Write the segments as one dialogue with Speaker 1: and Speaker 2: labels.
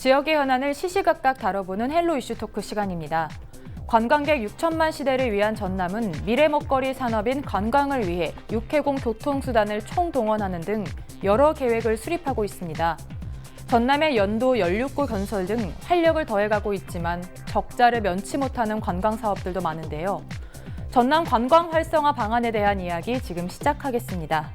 Speaker 1: 지역의 현안을 시시각각 다뤄보는 헬로 이슈 토크 시간입니다. 관광객 6천만 시대를 위한 전남은 미래 먹거리 산업인 관광을 위해 육해공 교통수단을 총동원하는 등 여러 계획을 수립하고 있습니다. 전남의 연도 연륙구 건설 등 활력을 더해가고 있지만 적자를 면치 못하는 관광 사업들도 많은데요. 전남 관광 활성화 방안에 대한 이야기 지금 시작하겠습니다.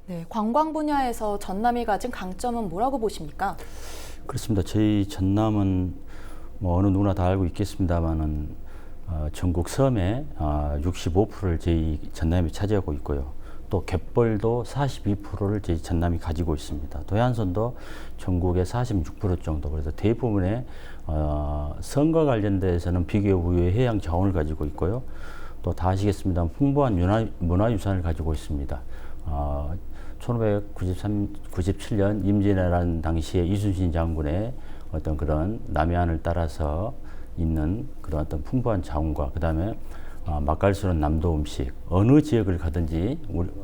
Speaker 1: 네, 관광 분야에서 전남이 가진 강점은 뭐라고 보십니까?
Speaker 2: 그렇습니다. 저희 전남은 어느 누구나 다 알고 있겠습니다만은 전국 섬의 65%를 저희 전남이 차지하고 있고요. 또 갯벌도 42%를 저희 전남이 가지고 있습니다. 도해안선도 전국의 46% 정도. 그래서 대부분의 섬과 관련돼서는 비교 우위의 해양 자원을 가지고 있고요. 또 다 아시겠습니다만 풍부한 문화유산을 가지고 있습니다. 1997년 임진왜란 당시에 이순신 장군의 어떤 그런 남해안을 따라서 있는 그런 어떤 풍부한 자원과 그다음에 맛깔스러운 남도 음식, 어느 지역을 가든지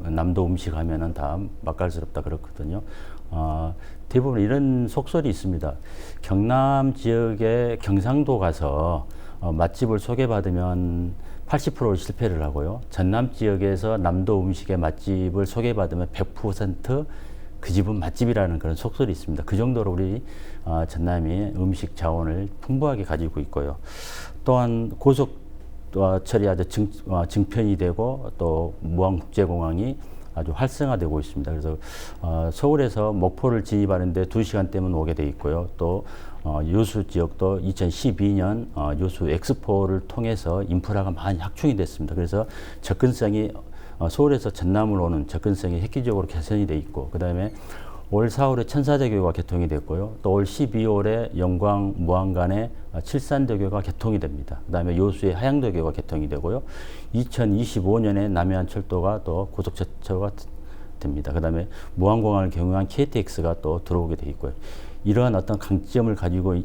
Speaker 2: 남도 음식 하면은 다 맛깔스럽다 그렇거든요. 대부분 이런 속설이 있습니다. 경남 지역의 경상도 가서 맛집을 소개받으면 80% 실패를 하고요. 전남 지역에서 남도 음식의 맛집을 소개받으면 100% 그 집은 맛집이라는 그런 속설이 있습니다. 그 정도로 우리 전남이 음식 자원을 풍부하게 가지고 있고요. 또한 고속 철이 아주 증편이 되고 또 무안국제공항이 아주 활성화되고 있습니다. 그래서 서울에서 목포를 진입하는데 2시간대면 오게 돼 있고요. 또 여수 지역도 2012년 여수 엑스포를 통해서 인프라가 많이 확충이 됐습니다. 그래서 접근성이 서울에서 전남으로 오는 접근성이 획기적으로 개선이 돼 있고, 그 다음에 올 4월에 천사대교가 개통이 됐고요. 또 올 12월에 영광 무안 간에 칠산대교가 개통이 됩니다. 그 다음에 여수의 하양대교가 개통이 되고요. 2025년에 남해안철도가 또 고속철도가 됩니다. 그 다음에 무안공항을 경유한 KTX가 또 들어오게 돼 있고요. 이러한 어떤 강점을 가지고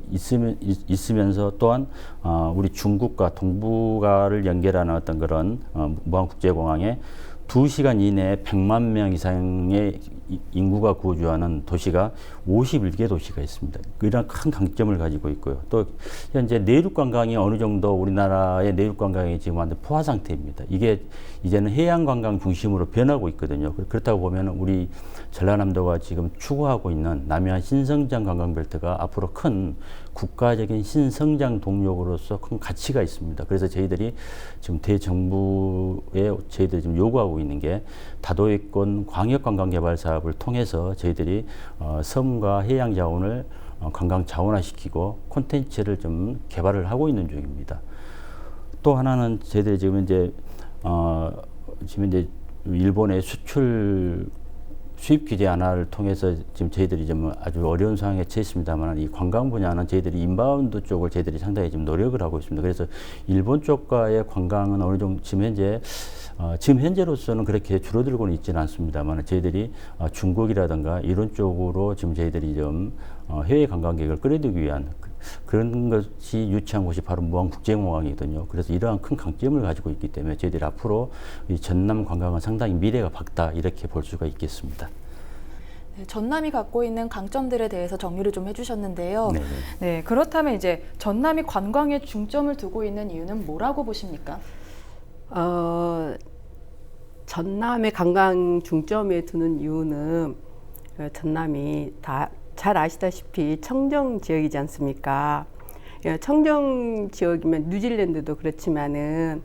Speaker 2: 있으면서 또한 우리 중국과 동북아를 연결하는 어떤 그런 무안국제공항에 2시간 이내에 100만 명 이상의 인구가 거주하는 도시가 51개 도시가 있습니다. 이런 큰 강점을 가지고 있고요. 또 현재 내륙 관광이 어느 정도 우리나라의 내륙 관광이 지금 완전 포화 상태입니다. 이게 이제는 해양 관광 중심으로 변하고 있거든요. 그렇다고 보면 우리 전라남도가 지금 추구하고 있는 남해안 신성장 관광벨트가 앞으로 큰 국가적인 신성장 동력으로서 큰 가치가 있습니다. 그래서 저희들이 지금 대정부에 저희들이 지금 요구하고 있는 게 다도해권 광역관광개발 사업을 통해서 저희들이 섬과 해양 자원을 관광 자원화시키고 콘텐츠를 좀 개발을 하고 있는 중입니다. 또 하나는 저희들이 지금 이제 일본의 수입 규제 완화를 통해서 지금 저희들이 좀 아주 어려운 상황에 처했습니다만, 이 관광 분야는 저희들이 인바운드 쪽을 저희들이 상당히 좀 노력을 하고 있습니다. 그래서 일본 쪽과의 관광은 어느 정도 지금 현재로서는 그렇게 줄어들고는 있지는 않습니다만, 저희들이 중국이라든가 이런 쪽으로 지금 저희들이 좀 해외 관광객을 끌어들이기 위한 그런 것이 유치한 곳이 바로 무안국제공항이거든요. 그래서 이러한 큰 강점을 가지고 있기 때문에 저희들이 앞으로 이 전남 관광은 상당히 미래가 밝다 이렇게 볼 수가 있겠습니다.
Speaker 1: 네, 전남이 갖고 있는 강점들에 대해서 정리를 좀 해주셨는데요.
Speaker 2: 네네.
Speaker 1: 네, 그렇다면 이제 전남이 관광에 중점을 두고 있는 이유는 뭐라고 보십니까?
Speaker 3: 전남의 관광 중점에 두는 이유는 전남이 다 잘 아시다시피 청정 지역이지 않습니까? 청정 지역이면 뉴질랜드도 그렇지만은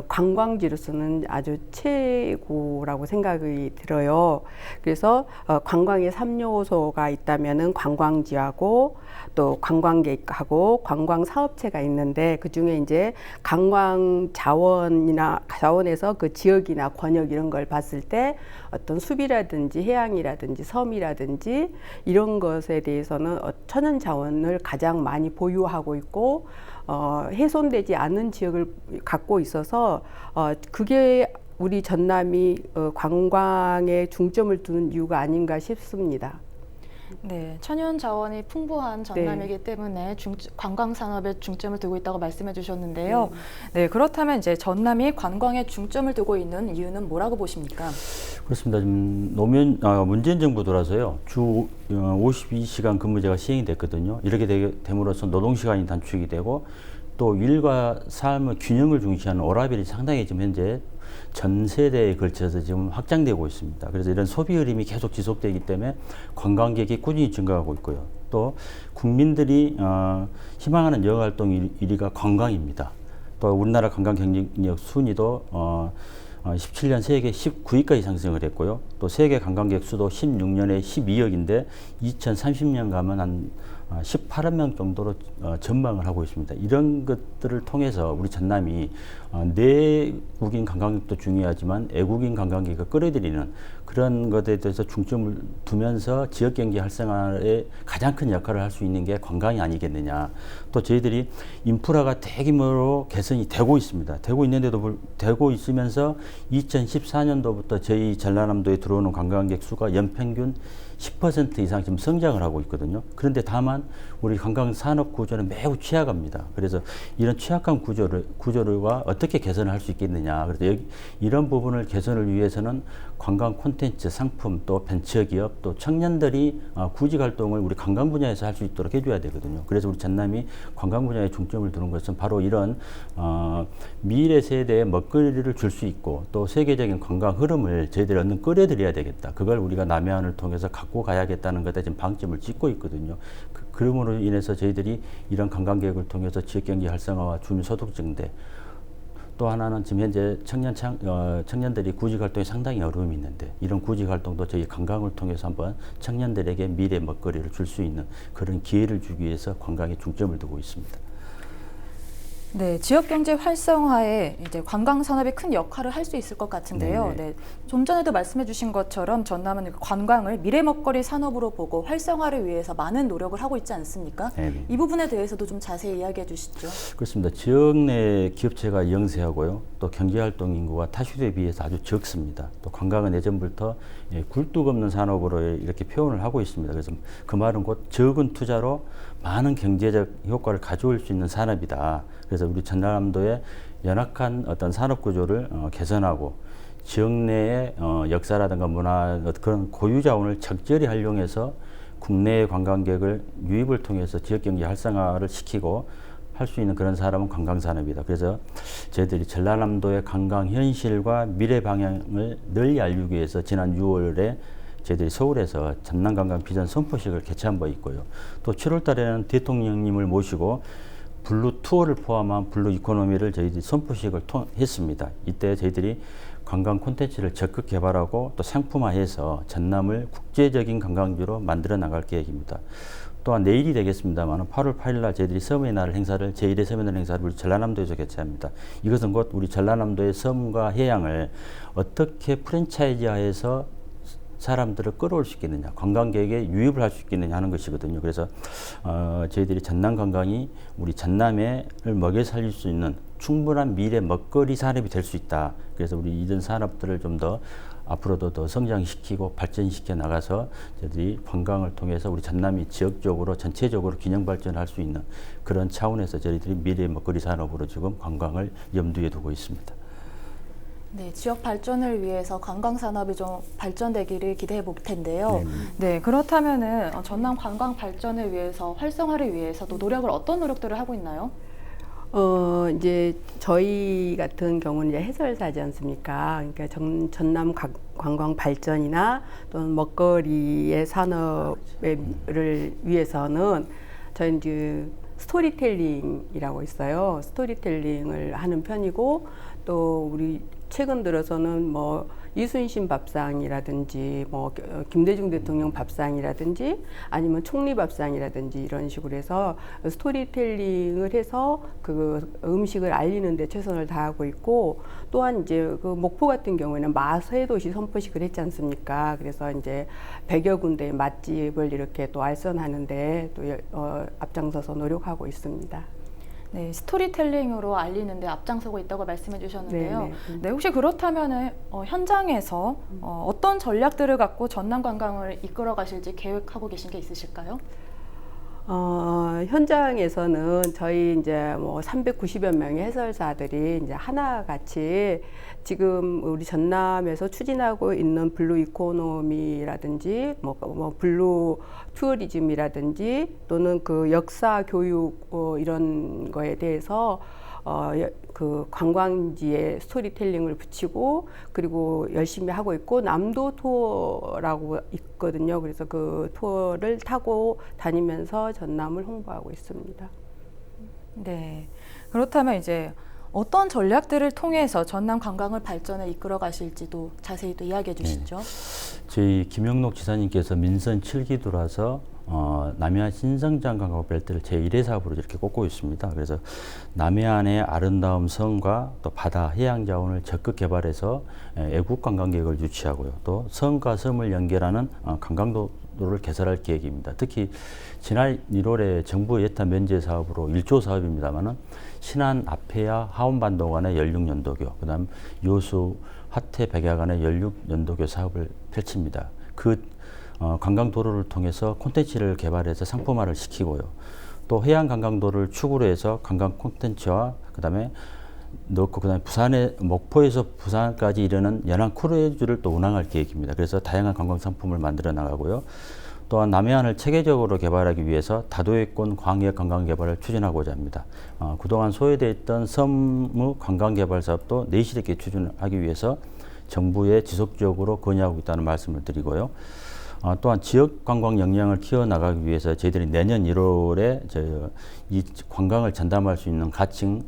Speaker 3: 관광지로서는 아주 최고라고 생각이 들어요. 그래서 관광의 3요소가 있다면은 관광지하고 또 관광객하고 관광 사업체가 있는데, 그 중에 이제 관광 자원에서 그 지역이나 권역 이런 걸 봤을 때 어떤 숲이라든지 해양이라든지 섬이라든지 이런 것에 대해서는 천연 자원을 가장 많이 보유하고 있고 훼손되지 않은 지역을 갖고 있어서 그게 우리 전남이 관광에 중점을 두는 이유가 아닌가 싶습니다.
Speaker 1: 네, 천연 자원이 풍부한 전남이기 때문에 관광 산업에 중점을 두고 있다고 말씀해 주셨는데요. 네, 그렇다면 이제 전남이 관광에 중점을 두고 있는 이유는 뭐라고 보십니까?
Speaker 2: 그렇습니다. 지금 문재인 정부 들어서요, 주 52시간 근무제가 시행이 됐거든요. 이렇게 됨으로써 노동시간이 단축이 되고 또 일과 삶의 균형을 중시하는 워라밸이 상당히 지금 현재 전 세대에 걸쳐서 지금 확장되고 있습니다. 그래서 이런 소비 흐름이 계속 지속되기 때문에 관광객이 꾸준히 증가하고 있고요. 또 국민들이 희망하는 여가활동 1위가 관광입니다. 또 우리나라 관광 경쟁력 순위도 17년 세계 19위까지 상승을 했고요. 또 세계 관광객 수도 16년에 12억인데 2030년 가면 한 18억 명 정도로 전망을 하고 있습니다. 이런 것들을 통해서 우리 전남이 내국인 관광객도 중요하지만 애국인 관광객을 끌어들이는 그런 것에 대해서 중점을 두면서 지역 경제 활성화에 가장 큰 역할을 할 수 있는 게 관광이 아니겠느냐. 또 저희들이 인프라가 대규모로 개선이 되고 있습니다. 되고 있으면서 2014년도부터 저희 전라남도에 들어오는 관광객 수가 연평균 10% 이상 지금 성장을 하고 있거든요. 그런데 다만 우리 관광 산업 구조는 매우 취약합니다. 그래서 이런 취약한 구조를과 어떻게 개선을 할 수 있겠느냐. 그래서 이런 부분을 개선을 위해서는 관광 콘텐츠, 상품, 또 벤처기업, 또 청년들이 구직 활동을 우리 관광 분야에서 할 수 있도록 해줘야 되거든요. 그래서 우리 전남이 관광 분야에 중점을 두는 것은 바로 이런 미래 세대에 먹거리를 줄 수 있고 또 세계적인 관광 흐름을 저희들이 얻는 끌어들여야 되겠다. 그걸 우리가 남해안을 통해서 갖고 가야겠다는 것에 지금 방점을 찍고 있거든요. 그럼으로 인해서 저희들이 이런 관광객을 통해서 지역경제 활성화와 주민소득 증대, 또 하나는 지금 현재 청년들이 구직활동에 상당히 어려움이 있는데 이런 구직활동도 저희 관광을 통해서 한번 청년들에게 미래 먹거리를 줄 수 있는 그런 기회를 주기 위해서 관광에 중점을 두고 있습니다.
Speaker 1: 네, 지역 경제 활성화에 이제 관광 산업이 큰 역할을 할 수 있을 것 같은데요. 네, 좀 전에도 말씀해 주신 것처럼 전남은 관광을 미래 먹거리 산업으로 보고 활성화를 위해서 많은 노력을 하고 있지 않습니까?
Speaker 2: 네네.
Speaker 1: 이 부분에 대해서도 좀 자세히 이야기해 주시죠.
Speaker 2: 그렇습니다. 지역 내 기업체가 영세하고요. 또 경제활동 인구가 타시도에 비해서 아주 적습니다. 또 관광은 예전부터 굴뚝 없는 산업으로 이렇게 표현을 하고 있습니다. 그래서 그 말은 곧 적은 투자로 많은 경제적 효과를 가져올 수 있는 산업이다. 그래서 우리 전남도의 연약한 어떤 산업 구조를 개선하고 지역 내의 역사라든가 문화 그런 고유 자원을 적절히 활용해서 국내 관광객을 유입을 통해서 지역 경제 활성화를 시키고 할 수 있는 그런 사람은 관광산업이다. 그래서 저희들이 전라남도의 관광 현실과 미래 방향을 널리 알리기 위해서 지난 6월에 저희들이 서울에서 전남관광 비전 선포식을 개최한 바 있고요. 또 7월 달에는 대통령님을 모시고 블루 투어를 포함한 블루 이코노미를 저희들이 선포식을 했습니다. 이때 저희들이 관광 콘텐츠를 적극 개발하고 또 상품화해서 전남을 국제적인 관광지로 만들어 나갈 계획입니다. 또한 내일이 되겠습니다만 8월 8일 날 저희들이 섬의 날 행사를 제1회 섬의 날 행사를 우리 전라남도에서 개최합니다. 이것은 곧 우리 전라남도의 섬과 해양을 어떻게 프랜차이즈화해서 사람들을 끌어올 수 있겠느냐, 관광객에 유입을 할 수 있겠느냐 하는 것이거든요. 그래서 저희들이 전남 관광이 우리 전남을 먹여 살릴 수 있는 충분한 미래 먹거리 산업이 될 수 있다. 그래서 우리 이런 산업들을 좀 더 앞으로도 더 성장시키고 발전시켜 나가서 저희들이 관광을 통해서 우리 전남이 지역적으로 전체적으로 균형 발전할 수 있는 그런 차원에서 저희들이 미래 먹거리 산업으로 지금 관광을 염두에 두고 있습니다.
Speaker 1: 네, 지역 발전을 위해서 관광 산업이 좀 발전되기를 기대해 볼 텐데요. 네, 그렇다면은 전남 관광 발전을 위해서 활성화를 위해서도 어떤 노력들을 하고 있나요?
Speaker 3: 이제 저희 같은 경우는 이제 해설사지 않습니까? 그러니까 전남 관광 발전이나 또는 먹거리의 산업을 위해서는 저희 이제 스토리텔링이라고 있어요. 스토리텔링을 하는 편이고 또 우리 최근 들어서는 뭐 이순신 밥상이라든지 뭐 김대중 대통령 밥상이라든지 아니면 총리 밥상이라든지 이런 식으로 해서 스토리텔링을 해서 그 음식을 알리는 데 최선을 다하고 있고 또한 이제 그 목포 같은 경우에는 마쇠도시 선포식을 했지 않습니까? 그래서 이제 100여 군데의 맛집을 이렇게 또 알선하는데 또 앞장서서 노력하고 있습니다.
Speaker 1: 네, 스토리텔링으로 알리는데 앞장서고 있다고 말씀해 주셨는데요.
Speaker 3: 네,
Speaker 1: 네, 혹시 그렇다면 현장에서 어떤 전략들을 갖고 전남 관광을 이끌어 가실지 계획하고 계신 게 있으실까요?
Speaker 3: 현장에서는 저희 이제 뭐 390여 명의 해설사들이 이제 하나같이 지금 우리 전남에서 추진하고 있는 블루 이코노미라든지 뭐 블루 투어리즘이라든지 또는 그 역사 교육 이런 거에 대해서 그 관광지에 스토리텔링을 붙이고 그리고 열심히 하고 있고 남도 투어라고 있거든요. 그래서 그 투어를 타고 다니면서 전남을 홍보하고 있습니다.
Speaker 1: 네. 그렇다면 이제 어떤 전략들을 통해서 전남 관광을 발전에 이끌어 가실지도 자세히 또 이야기해 주시죠.
Speaker 2: 저희 김영록 지사님께서 민선 7기도라서 남해안 신성장 관광 벨트를 제1회 사업으로 이렇게 꼽고 있습니다. 그래서 남해안의 아름다운 성과 또 바다, 해양 자원을 적극 개발해서 애국 관광객을 유치하고요. 또 성과 섬을 연결하는 관광도로를 개설할 계획입니다. 특히 지난 1월에 정부 예타 면제 사업으로 1조 사업입니다만은 신안 아페야 하원반도 간의 연륙연도교, 그다음 요수 화태 백야 간의 연륙연도교 사업을 펼칩니다. 그 관광도로를 통해서 콘텐츠를 개발해서 상품화를 시키고요. 또 해양 관광도를 축으로 해서 관광 콘텐츠와 그다음에 넣고 그다음에 부산의 목포에서 부산까지 이르는 연안 크루즈를 또 운항할 계획입니다. 그래서 다양한 관광 상품을 만들어 나가고요. 또한 남해안을 체계적으로 개발하기 위해서 다도해권 광역 관광 개발을 추진하고자 합니다. 그동안 소외되어 있던 섬의 관광 개발 사업도 내실 있게 추진하기 위해서 정부에 지속적으로 건의하고 있다는 말씀을 드리고요. 또한 지역 관광 역량을 키워나가기 위해서 저희들이 내년 1월에 이 관광을 전담할 수 있는 가칭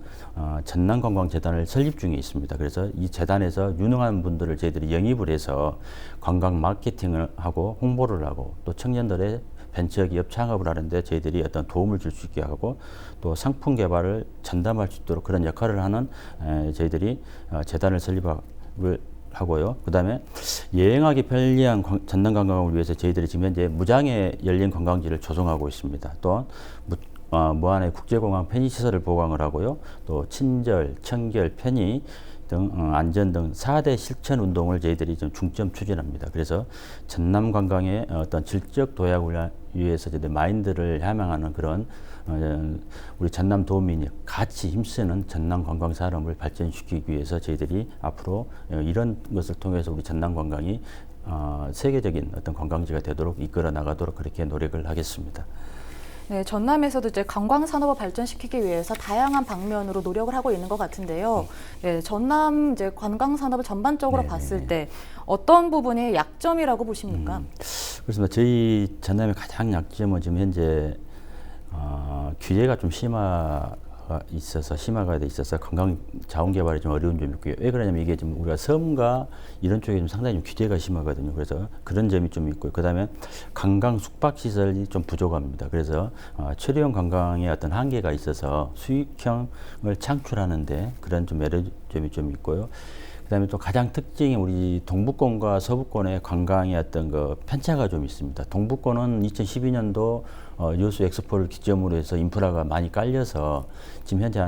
Speaker 2: 전남관광재단을 설립 중에 있습니다. 그래서 이 재단에서 유능한 분들을 저희들이 영입을 해서 관광 마케팅을 하고 홍보를 하고 또 청년들의 벤처기업 창업을 하는데 저희들이 어떤 도움을 줄 수 있게 하고 또 상품 개발을 전담할 수 있도록 그런 역할을 하는 저희들이 재단을 설립을 하고요. 그 다음에 여행하기 편리한 전남 관광을 위해서 저희들이 지금 현재 무장에 열린 관광지를 조성하고 있습니다. 또한 무안의 국제공항 편의시설을 보강을 하고요. 또 친절, 청결, 편의 등 안전 등 4대 실천 운동을 저희들이 좀 중점 추진합니다. 그래서 전남 관광의 어떤 질적 도약을 위해서 저희들 마인드를 함양하는 그런 우리 전남 도민이 같이 힘쓰는 전남 관광 산업을 발전시키기 위해서 저희들이 앞으로 이런 것을 통해서 우리 전남 관광이 세계적인 어떤 관광지가 되도록 이끌어 나가도록 그렇게 노력을 하겠습니다.
Speaker 1: 네, 전남에서도 이제 관광 산업을 발전시키기 위해서 다양한 방면으로 노력을 하고 있는 것 같은데요. 네, 전남 이제 관광 산업을 전반적으로
Speaker 2: 네네.
Speaker 1: 봤을 때 어떤 부분이 약점이라고 보십니까?
Speaker 2: 그렇습니다. 저희 전남의 가장 약점은 지금 현재 규제가 좀 심화가 돼 있어서 관광 자원 개발이 좀 어려운 점이 있고요. 왜 그러냐면 이게 지금 우리가 섬과 이런 쪽에 좀 상당히 좀 규제가 심하거든요. 그래서 그런 점이 좀 있고요. 그다음에 관광 숙박 시설이 좀 부족합니다. 그래서 체류형 관광의 어떤 한계가 있어서 수익형을 창출하는데 그런 좀 매력점이 좀 있고요. 그다음에 또 가장 특징이 우리 동부권과 서부권의 관광의 어떤 그 편차가 좀 있습니다. 동부권은 2012년도 여수 엑스포를 기점으로 해서 인프라가 많이 깔려서 지금 현재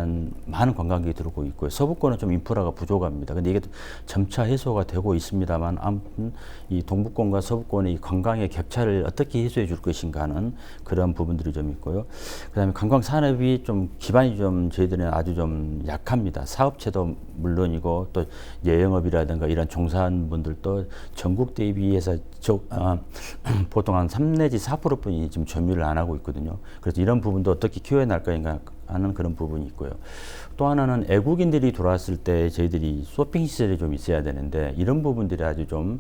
Speaker 2: 많은 관광객이 들어오고 있고요. 서부권은 좀 인프라가 부족합니다. 근데 이게 점차 해소가 되고 있습니다만 아무튼 이 동부권과 서부권의 관광의 격차를 어떻게 해소해 줄 것인가 하는 그런 부분들이 좀 있고요. 그다음에 관광 산업이 좀 기반이 좀 저희들은 아주 좀 약합니다. 사업체도 물론이고 또 여행업이라든가 이런 종사하는 분들도 전국 대비해서 보통 한 3 내지 4%뿐이 지금 점유를 안 하고 있거든요. 그래서 이런 부분도 어떻게 키워야 할까 하는 그런 부분이 있고요. 또 하나는 외국인들이 들어왔을 때 저희들이 쇼핑 시설이 좀 있어야 되는데 이런 부분들이 아주 좀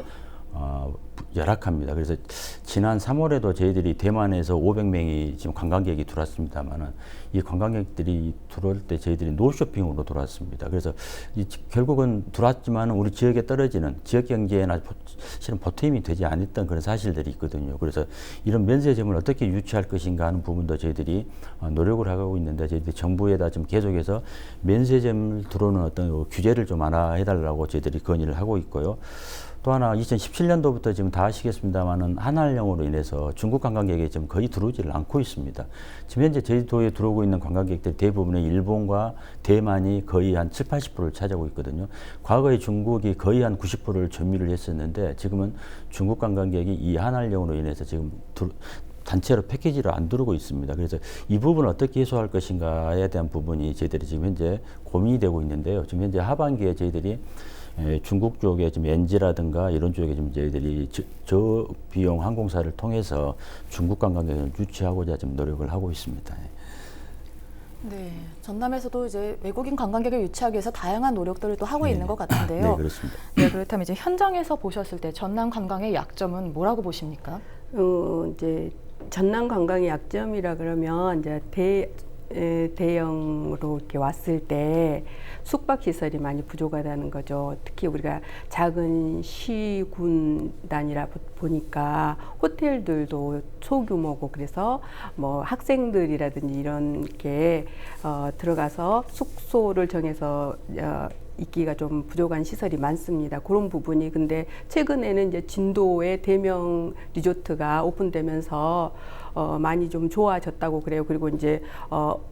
Speaker 2: 열악합니다. 그래서 지난 3월에도 저희들이 대만에서 500명이 지금 관광객이 들어왔습니다만은 이 관광객들이 들어올 때 저희들이 노쇼핑으로 들어왔습니다. 그래서 결국은 들어왔지만 우리 지역에 떨어지는 지역 경제에나 실은 보탬이 되지 않았던 그런 사실들이 있거든요. 그래서 이런 면세점을 어떻게 유치할 것인가 하는 부분도 저희들이 노력을 하고 있는데 저희들이 정부에다 좀 계속해서 면세점을 들어오는 어떤 규제를 좀 완화해달라고 저희들이 건의를 하고 있고요. 또 하나 2017년도부터 지금 다 아시겠습니다만은 한한령으로 인해서 중국 관광객이 지금 거의 들어오지를 않고 있습니다. 지금 현재 제주도에 들어오고 있는 관광객들 대부분의 일본과 대만이 거의 한 7, 80%를 차지하고 있거든요. 과거에 중국이 거의 한 90%를 점유를 했었는데 지금은 중국 관광객이 이 한한령으로 인해서 지금 단체로 패키지로 안 들어오고 있습니다. 그래서 이 부분을 어떻게 해소할 것인가에 대한 부분이 저희들이 지금 현재 고민이 되고 있는데요. 지금 현재 하반기에 저희들이 중국 쪽에 지금 엔지라든가 이런 쪽에 지금 저희들이 저비용 항공사를 통해서 중국 관광객을 유치하고자 지금 노력을 하고 있습니다.
Speaker 1: 네, 전남에서도 이제 외국인 관광객을 유치하기 위해서 다양한 노력들을 또 하고 있는 것 같은데요.
Speaker 2: 네, 그렇습니다.
Speaker 1: 네, 그렇다면 이제 현장에서 보셨을 때 전남 관광의 약점은 뭐라고 보십니까?
Speaker 3: 이제 전남 관광의 약점이라 그러면 이제 대형으로 이렇게 왔을 때 숙박 시설이 많이 부족하다는 거죠. 특히 우리가 작은 시군단이라 보니까 호텔들도 소규모고 그래서 뭐 학생들이라든지 이런 게 들어가서 숙소를 정해서 있기가 좀 부족한 시설이 많습니다. 그런 부분이 근데 최근에는 이제 진도의 대명 리조트가 오픈되면서 많이 좀 좋아졌다고 그래요. 그리고 이제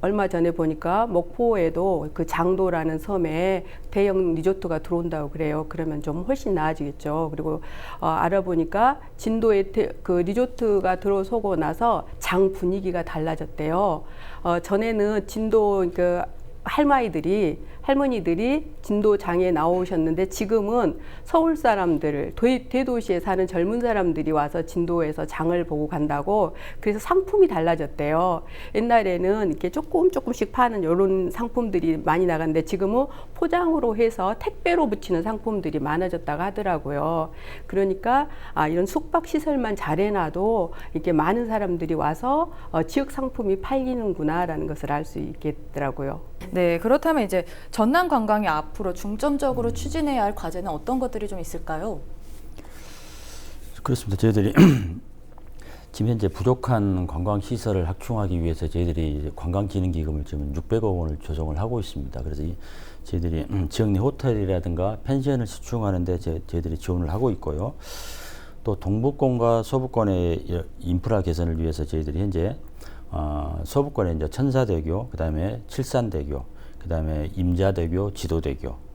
Speaker 3: 얼마 전에 보니까 목포에도 그 장도라는 섬에 대형 리조트가 들어온다고 그래요. 그러면 좀 훨씬 나아지겠죠. 그리고 알아보니까 진도에 그 리조트가 들어서고 나서 장 분위기가 달라졌대요. 전에는 진도 그 할머니들이 진도장에 나오셨는데 지금은 서울 사람들, 대도시에 사는 젊은 사람들이 와서 진도에서 장을 보고 간다고 그래서 상품이 달라졌대요. 옛날에는 이렇게 조금씩 파는 이런 상품들이 많이 나갔는데 지금은 포장으로 해서 택배로 붙이는 상품들이 많아졌다고 하더라고요. 그러니까 이런 숙박시설만 잘 해놔도 이렇게 많은 사람들이 와서 지역 상품이 팔리는구나라는 것을 알 수 있겠더라고요.
Speaker 1: 네, 그렇다면 이제 전남 관광이 앞으로 중점적으로 추진해야 할 과제는 어떤 것들이 좀 있을까요?
Speaker 2: 그렇습니다. 저희들이 지금 현재 부족한 관광 시설을 확충하기 위해서 저희들이 관광진흥기금을 지금 600억 원을 조성을 하고 있습니다. 그래서 저희들이 지역 내 호텔이라든가 펜션을 시충하는데 저희들이 지원을 하고 있고요. 또 동북권과 서북권의 인프라 개선을 위해서 저희들이 현재 서북권에 이제 천사대교, 그다음에 칠산대교, 그다음에 임자대교, 지도대교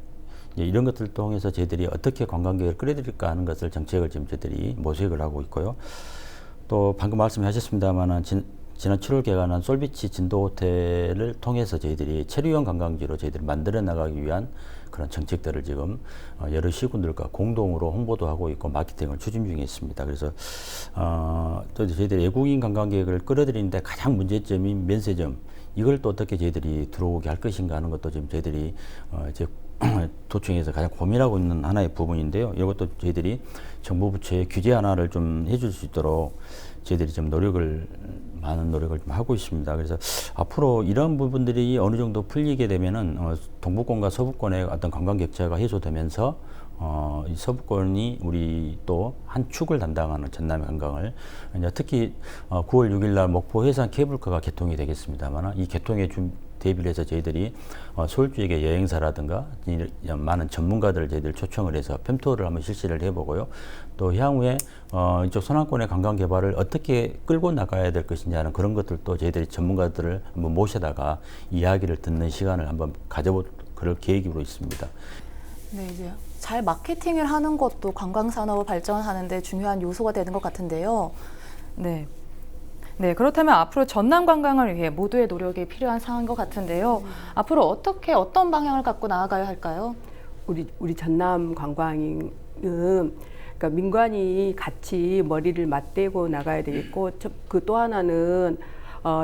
Speaker 2: 이런 것들을 통해서 저희들이 어떻게 관광객을 끌어들일까 하는 것을 정책을 지금 저희들이 모색을 하고 있고요. 또 방금 말씀하셨습니다만은 지난 7월 개관한 솔비치 진도 호텔을 통해서 저희들이 체류형 관광지로 저희들이 만들어 나가기 위한 그런 정책들을 지금 여러 시군들과 공동으로 홍보도 하고 있고 마케팅을 추진 중에 있습니다. 그래서 또 저희들이 외국인 관광객을 끌어들이는데 가장 문제점인 면세점 이걸 또 어떻게 저희들이 들어오게 할 것인가 하는 것도 지금 저희들이 이제 도청에서 가장 고민하고 있는 하나의 부분인데요. 이것도 저희들이 정부 부처의 규제 하나를 좀 해줄 수 있도록 저희들이 좀 많은 노력을 좀 하고 있습니다. 그래서 앞으로 이런 부분들이 어느 정도 풀리게 되면은 동북권과 서북권의 어떤 관광 격차가 해소되면서 이 서북권이 우리 또 한 축을 담당하는 전남의 관광을 이제 특히 9월 6일 날 목포 해상 케이블카가 개통이 되겠습니다만 이 개통에 대비를 해서 저희들이 서울 지역의 여행사라든가 많은 전문가들을 저희들 초청을 해서 팸투어를 한번 실시를 해보고요. 또 향후에 이쪽 서남권의 관광 개발을 어떻게 끌고 나가야 될 것인지 하는 그런 것들도 저희들이 전문가들을 한번 모셔다가 이야기를 듣는 시간을 한번 가져볼 그럴 계획으로 있습니다.
Speaker 1: 네, 이제 잘 마케팅을 하는 것도 관광 산업을 발전하는 데 중요한 요소가 되는 것 같은데요. 네. 네, 그렇다면 앞으로 전남 관광을 위해 모두의 노력이 필요한 상황인 것 같은데요. 앞으로 어떤 방향을 갖고 나아가야 할까요?
Speaker 3: 우리 전남 관광은 그러니까 민관이 같이 머리를 맞대고 나가야 되겠고 그 또 하나는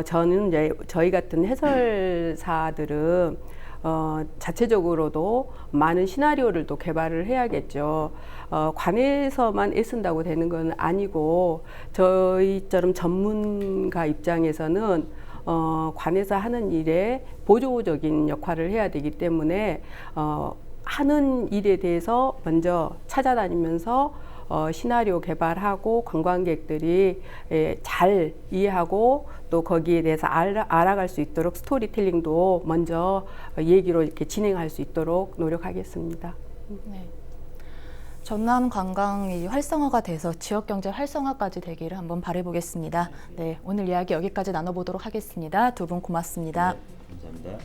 Speaker 3: 저는 이제 저희 같은 해설사들은 자체적으로도 많은 시나리오를 또 개발을 해야겠죠. 관에서만 애쓴다고 되는 건 아니고 저희처럼 전문가 입장에서는 관에서 하는 일에 보조적인 역할을 해야 되기 때문에 하는 일에 대해서 먼저 찾아다니면서 시나리오 개발하고 관광객들이 잘 이해하고 또 거기에 대해서 알아갈 수 있도록 스토리텔링도 먼저 얘기로 이렇게 진행할 수 있도록 노력하겠습니다.
Speaker 1: 네. 전남 관광이 활성화가 돼서 지역 경제 활성화까지 되기를 한번 바라보겠습니다. 네, 오늘 이야기 여기까지 나눠보도록 하겠습니다. 두 분 고맙습니다.
Speaker 2: 네, 감사합니다.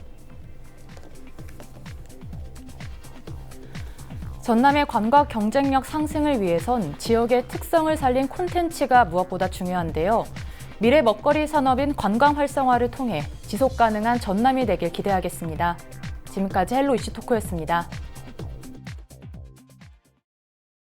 Speaker 1: 전남의 관광 경쟁력 상승을 위해선 지역의 특성을 살린 콘텐츠가 무엇보다 중요한데요. 미래 먹거리 산업인 관광 활성화를 통해 지속 가능한 전남이 되길 기대하겠습니다. 지금까지 헬로 이슈 토크였습니다.